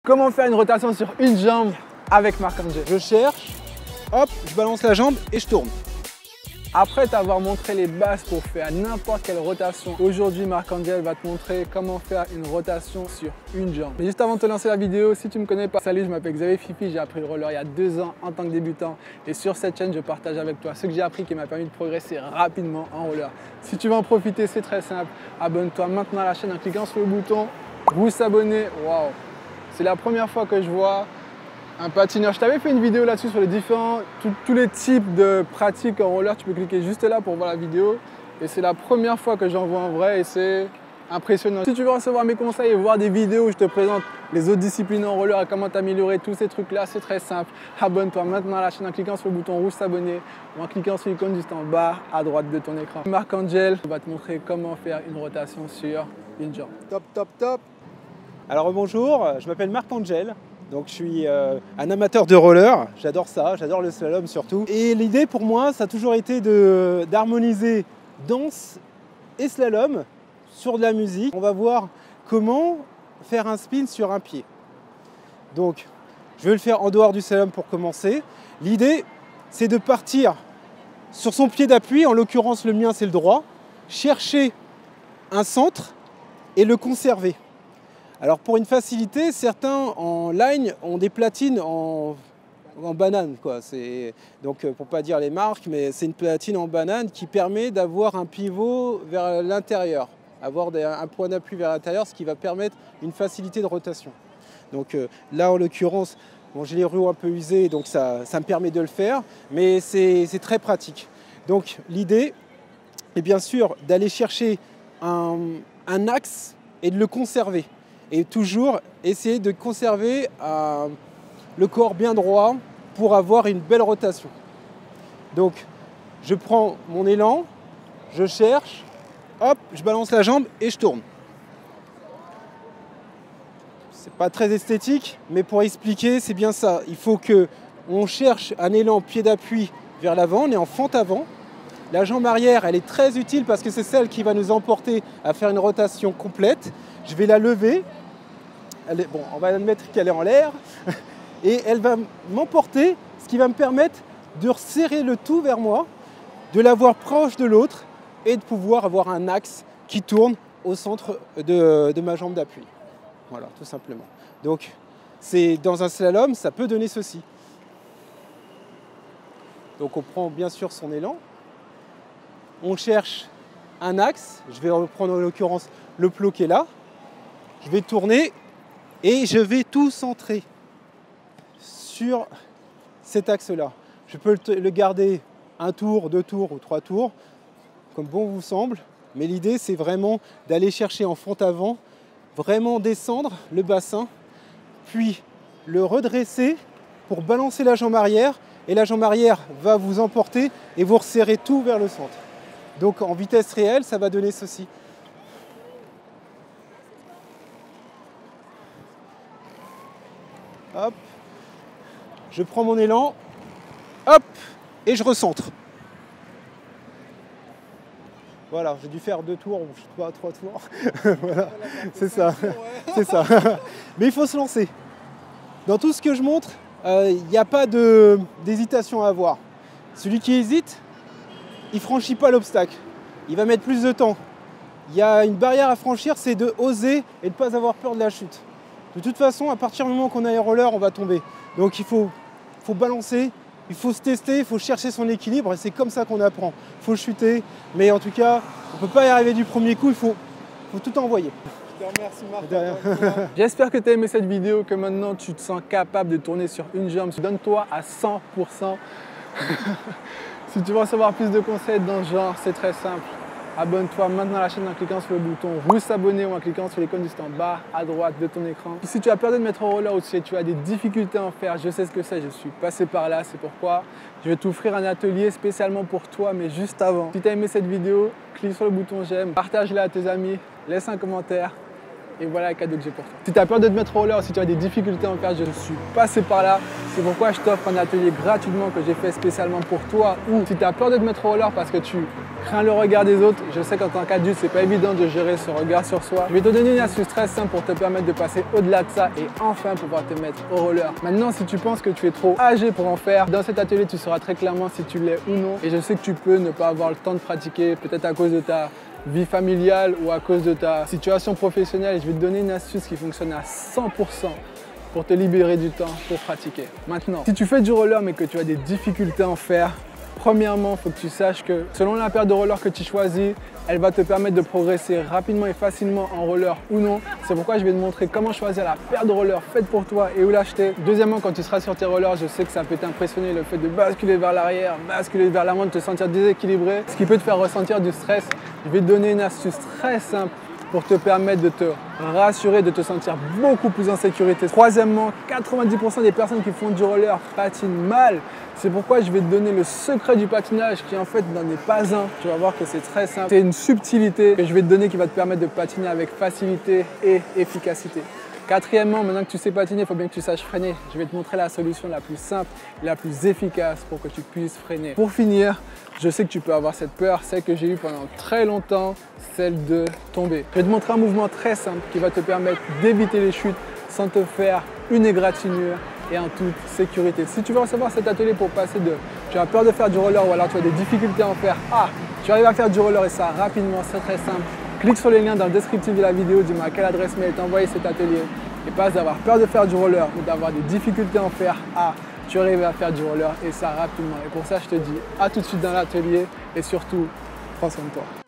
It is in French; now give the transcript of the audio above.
Comment faire une rotation sur une jambe avec Marc-Angel? Je cherche, hop, je balance la jambe et je tourne. Après t'avoir montré les bases pour faire n'importe quelle rotation, aujourd'hui Marc-Angel va te montrer comment faire une rotation sur une jambe. Mais juste avant de te lancer la vidéo, si tu ne me connais pas, salut, je m'appelle Xavier Fifi, j'ai appris le roller il y a 2 ans en tant que débutant. Et sur cette chaîne, je partage avec toi ce que j'ai appris qui m'a permis de progresser rapidement en roller. Si tu veux en profiter, c'est très simple. Abonne-toi maintenant à la chaîne en cliquant sur le bouton vous s'abonner. Waouh! C'est la première fois que je vois un patineur. Je t'avais fait une vidéo là-dessus sur les différents, tous les types de pratiques en roller. Tu peux cliquer juste là pour voir la vidéo. Et c'est la première fois que j'en vois en vrai et c'est impressionnant. Si tu veux recevoir mes conseils et voir des vidéos où je te présente les autres disciplines en roller et comment t'améliorer tous ces trucs-là, c'est très simple. Abonne-toi maintenant à la chaîne en cliquant sur le bouton rouge s'abonner ou en cliquant sur l'icône juste en bas à droite de ton écran. Marc-Angel va te montrer comment faire une rotation sur une jambe. Top, top, top. Alors bonjour, je m'appelle Marc-Angel. Donc je suis un amateur de roller, j'adore ça, j'adore le slalom surtout. Et l'idée pour moi, ça a toujours été d'harmoniser danse et slalom sur de la musique. On va voir comment faire un spin sur un pied. Donc je vais le faire en dehors du slalom pour commencer. L'idée, c'est de partir sur son pied d'appui, en l'occurrence le mien c'est le droit, chercher un centre et le conserver. Alors pour une facilité, certains en line ont des platines en banane, quoi. Donc pour pas dire les marques, mais c'est une platine en banane qui permet d'avoir un pivot vers l'intérieur, avoir un point d'appui vers l'intérieur, ce qui va permettre une facilité de rotation. Donc là en l'occurrence, bon, j'ai les roues un peu usées, donc ça me permet de le faire, mais c'est très pratique. Donc l'idée est bien sûr d'aller chercher un axe et de le conserver. Et toujours essayer de conserver le corps bien droit pour avoir une belle rotation. Donc je prends mon élan, je cherche, hop, je balance la jambe et je tourne. C'est pas très esthétique, mais pour expliquer, c'est bien ça. Il faut qu'on cherche un élan pied d'appui vers l'avant, on est en fente avant. La jambe arrière, elle est très utile parce que c'est celle qui va nous emporter à faire une rotation complète. Je vais la lever. Bon, on va admettre qu'elle est en l'air. Et elle va m'emporter, ce qui va me permettre de resserrer le tout vers moi, de l'avoir proche de l'autre et de pouvoir avoir un axe qui tourne au centre de ma jambe d'appui. Voilà, tout simplement. Donc, dans un slalom, ça peut donner ceci. Donc, on prend bien sûr son élan. On cherche un axe, je vais reprendre en l'occurrence le plot qui est là, je vais tourner et je vais tout centrer sur cet axe-là. Je peux le garder 1 tour, 2 tours ou 3 tours, comme bon vous semble, mais l'idée c'est vraiment d'aller chercher en fente avant, vraiment descendre le bassin, puis le redresser pour balancer la jambe arrière, et la jambe arrière va vous emporter et vous resserrer tout vers le centre. Donc en vitesse réelle, ça va donner ceci. Hop, je prends mon élan, hop, et je recentre. Voilà, j'ai dû faire 2 tours, je sais pas, 3 tours. Voilà, c'est ça, c'est ça. Mais il faut se lancer. Dans tout ce que je montre, il n'y a pas d'hésitation à avoir. Celui qui hésite, il ne franchit pas l'obstacle, il va mettre plus de temps. Il y a une barrière à franchir, c'est de oser et de ne pas avoir peur de la chute. De toute façon, à partir du moment qu'on a les rollers, on va tomber. Donc il faut balancer, il faut se tester, il faut chercher son équilibre et c'est comme ça qu'on apprend. Il faut chuter, mais en tout cas, on ne peut pas y arriver du premier coup, il faut tout envoyer. Je te remercie Marc. J'espère que tu as aimé cette vidéo, que maintenant tu te sens capable de tourner sur une jambe. Donne-toi à 100%. Si tu veux recevoir plus de conseils dans ce genre, c'est très simple. Abonne-toi maintenant à la chaîne en cliquant sur le bouton vous s'abonner ou en cliquant sur l'icône juste en bas à droite de ton écran. Si tu as peur de te mettre au roller ou si tu as des difficultés à en faire, je sais ce que c'est, je suis passé par là, c'est pourquoi je vais t'offrir un atelier spécialement pour toi, mais juste avant. Si tu as aimé cette vidéo, clique sur le bouton j'aime, partage-la à tes amis, laisse un commentaire et voilà le cadeau que j'ai pour toi. Si tu as peur de te mettre au roller, si tu as des difficultés à en faire, je suis passé par là. C'est pourquoi je t'offre un atelier gratuitement que j'ai fait spécialement pour toi. Ou si tu as peur de te mettre au roller parce que tu crains le regard des autres, je sais qu'en tant qu'adulte, c'est pas évident de gérer ce regard sur soi. Je vais te donner une astuce très simple pour te permettre de passer au-delà de ça et enfin pouvoir te mettre au roller. Maintenant, si tu penses que tu es trop âgé pour en faire, dans cet atelier, tu sauras très clairement si tu l'es ou non. Et je sais que tu peux ne pas avoir le temps de pratiquer, peut-être à cause de ta vie familiale ou à cause de ta situation professionnelle. Je vais te donner une astuce qui fonctionne à 100% pour te libérer du temps pour pratiquer. Maintenant, si tu fais du roller mais que tu as des difficultés à en faire, premièrement, il faut que tu saches que selon la paire de rollers que tu choisis, elle va te permettre de progresser rapidement et facilement en roller ou non. C'est pourquoi je vais te montrer comment choisir la paire de rollers faite pour toi et où l'acheter. Deuxièmement, quand tu seras sur tes rollers, je sais que ça peut t'impressionner le fait de basculer vers l'arrière, basculer vers l'avant, de te sentir déséquilibré, ce qui peut te faire ressentir du stress. Je vais te donner une astuce très simple pour te permettre de te rassurer, de te sentir beaucoup plus en sécurité. Troisièmement, 90% des personnes qui font du roller patinent mal. C'est pourquoi je vais te donner le secret du patinage qui en fait n'en est pas un. Tu vas voir que c'est très simple. C'est une subtilité que je vais te donner qui va te permettre de patiner avec facilité et efficacité. Quatrièmement, maintenant que tu sais patiner, il faut bien que tu saches freiner. Je vais te montrer la solution la plus simple et la plus efficace pour que tu puisses freiner. Pour finir, je sais que tu peux avoir cette peur, celle que j'ai eue pendant très longtemps, celle de tomber. Je vais te montrer un mouvement très simple qui va te permettre d'éviter les chutes sans te faire une égratignure et en toute sécurité. Si tu veux recevoir cet atelier pour passer de tu as peur de faire du roller ou alors tu as des difficultés à en faire, tu arrives à faire du roller et ça rapidement, c'est très simple. Clique sur les liens dans le descriptif de la vidéo, dis-moi à quelle adresse mail t'envoyer cet atelier et passe d'avoir peur de faire du roller ou d'avoir des difficultés à en faire tu arrives à faire du roller et ça rapidement. Et pour ça, je te dis à tout de suite dans l'atelier et surtout, prends soin de toi.